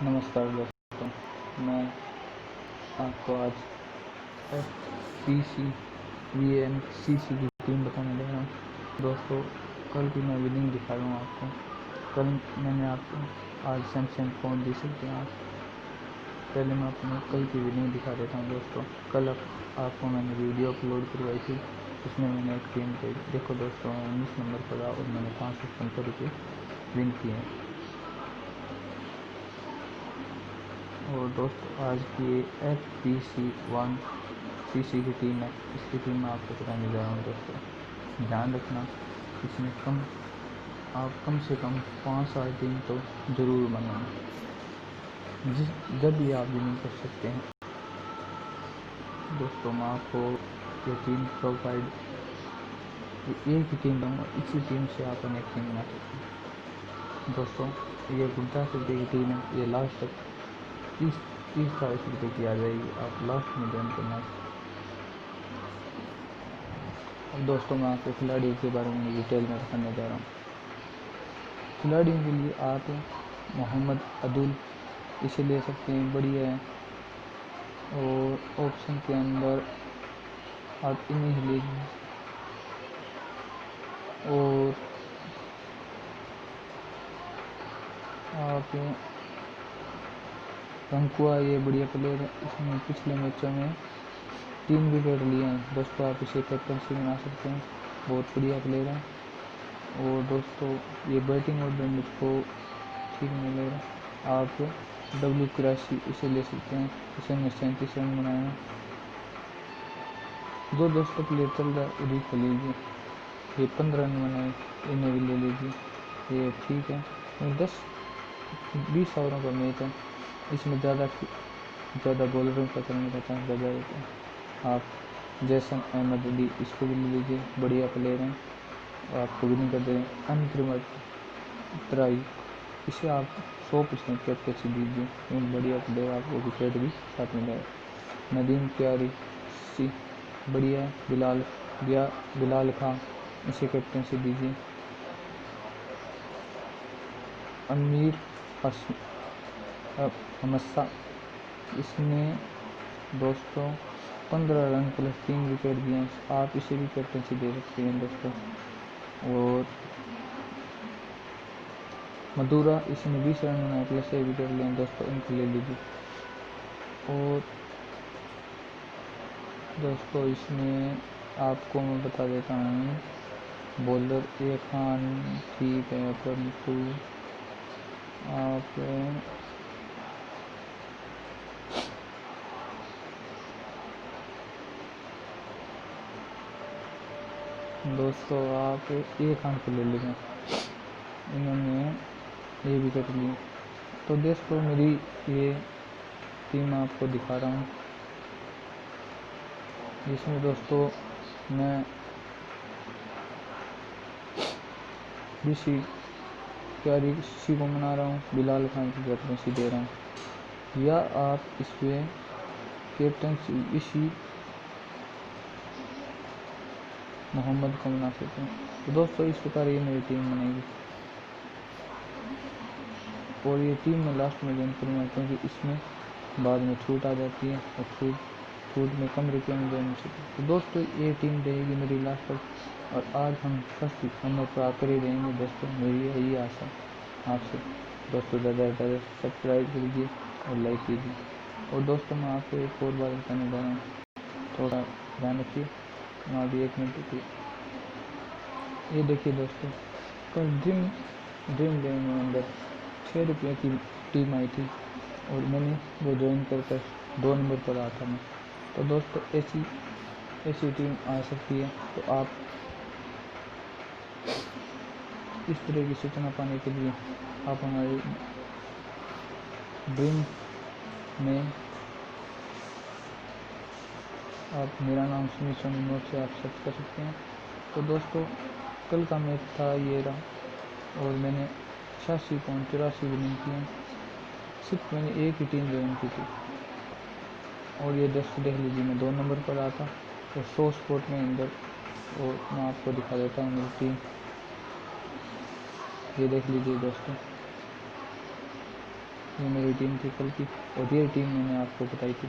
नमस्कार दोस्तों, मैं आपको आज FPCVNCC की टीम बताने जा रहा हूँ। दोस्तों, कल की मैं विनिंग दिखा रहा हूँ आपको। कल मैंने आपको आज सैमसंग फ़ोन दी सकते हैं आप। पहले मैं अपने कल की विनिंग दिखा देता हूँ दोस्तों। कल आपको मैंने वीडियो अपलोड करवाई थी, उसमें मैंने एक टीम पे देखो दोस्तों, 19 नंबर पर रहा और मैंने 575 रुपये विन किए हैं। और दोस्तों, आज की FPC1CC की टीम है, इसकी टीम में आपको बताने जा रहा हूँ दोस्तों। ध्यान रखना, इसमें आप कम से कम 5-7 टीम तो ज़रूर बनाना, जब भी आप विनिंग कर सकते हैं। दोस्तों, मैं आपको ये टीम प्रोवाइड एक ही टीम दूँगा, इसी टीम से आप अनेक टीम बना सकते हैं। दोस्तों, ये गुरदासपुर की टीम है, ये लास्ट तक 30-40 रुपये की आ जाएगी, आप लास्ट में ज्वाइन करना। अब दोस्तों, मैं आपको खिलाड़ियों के बारे में डिटेल में बताने जा रहा हूँ। खिलाड़ियों के लिए आप मोहम्मद अदुल इसे ले सकते हैं, बढ़िया है। और ऑप्शन के अंदर आप इन्हें लीजिए। और आप रंकुआ, ये बढ़िया प्लेयर है, इसने पिछले मैचों में 3 विकेट लिए हैं। दोस्तों, आप इसे कैप्टनसी बना सकते हैं, बहुत बढ़िया प्लेयर है। और दोस्तों, ये बैटिंग ऑर्डर मुझको ठीक नहीं लग रहा, आप W83 इसे ले सकते हैं, इसे मैं 37 रन बनाए हैं। जो दोस्तों प्लेयर चल रहा है उन्हीं को लीजिए, ये 15 रन बनाए, इन्हें भी ले लीजिए, ये ठीक है। 10-20 ओवरों का मैच है, इसमें ज़्यादा बॉलरों का चलने का चांस ज़्यादा रहता है। आप जैसन अहमद अली इसको भी ले लीजिए, बढ़िया प्लेयर हैं, आपको भी नहीं कर दे। अनक्रिमट त्राई, इसे आप 100% कैप्टनसी दीजिए, क्योंकि बढ़िया प्लेयर, आपको विकेट भी साथ में जाए। नदीम प्यारी सी बढ़िया है। बिलाल खां, इसे कैप्टनसी दीजिए। अमीर हमस्सा, इसने दोस्तों 15 रन प्लस 3 विकेट दिए हैं, आप इसे भी कैप्टनसी दे सकते हैं दोस्तों। और मधुरा, इसने 20 रन बनाए प्लस 1 विकेट लिए हैं दोस्तों, इनको ले लीजिए। और दोस्तों, इसमें आपको मैं बता देता हूँ, बॉलर ए खान ठीक है, परंतु आप दोस्तों आप ए खान को ले लेंगे, इन्होंने ये विकेट लिए। तो दोस्तों, मेरी ये टीम आपको दिखा रहा हूँ, जिसमें दोस्तों मैं ऋषि प्यारी ऋषि को मना रहा हूँ, बिलाल खान की कैप्टनसी दे रहा हूँ, या आप इसमें कैप्टनसी ऋषि मोहम्मद को बना सकते हैं। तो दोस्तों, इस प्रकार ये मेरी टीम बनेगी, और ये टीम में लास्ट में ज्वाइन करूँगा, क्योंकि इसमें बाद में छूट आ जाती है, और छूट में कम रुपये में ज्वाइन हो सकती है। तो दोस्तों, ये टीम रहेगी मेरी लास्ट तक, और आज हम फर्स्ट नंबर पर आकर ही रहेंगे दोस्तों, मेरी यही आशा आपसे। दोस्तों, ज़्यादा से ज़्यादा सब्सक्राइब कीजिए और लाइक कीजिए। और दोस्तों, मैं आपको एक और बात बताने जा रहा हूँ, थोड़ा ध्यान रखिए, मैं अभी 1 मिनट रुकिए। ये देखिए दोस्तों, कल ड्रीम इलेवन में अंदर 6 रुपये की टीम आई थी, और मैंने वो ज्वाइन कर 2 नंबर पर आया था मैं। तो दोस्तों, ऐसी टीम आ सकती है, तो आप इस तरह की सूचना पाने के लिए आप हमारे ड्रीम में आप मेरा नाम सुमित सोनी नोट से आप सर्च कर सकते हैं। तो दोस्तों, कल का मैच था ये रहा, और मैंने 86.84 विनिंग की है, सिर्फ मैंने एक ही टीम ज्वाइन की थी। और ये दोस्तों देख लीजिए, मैं 2 नंबर पर आता और 100 स्पोर्ट में अंदर, और मैं आपको दिखा देता हूँ मेरी टीम। ये देख लीजिए दोस्तों, ये मेरी टीम थी कल की, और ये टीम मैंने आपको बताई थी।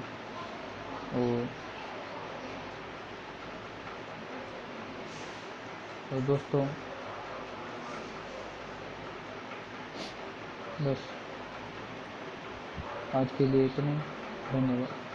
और दोस्तों बस आज के लिए इतना ही। धन्यवाद।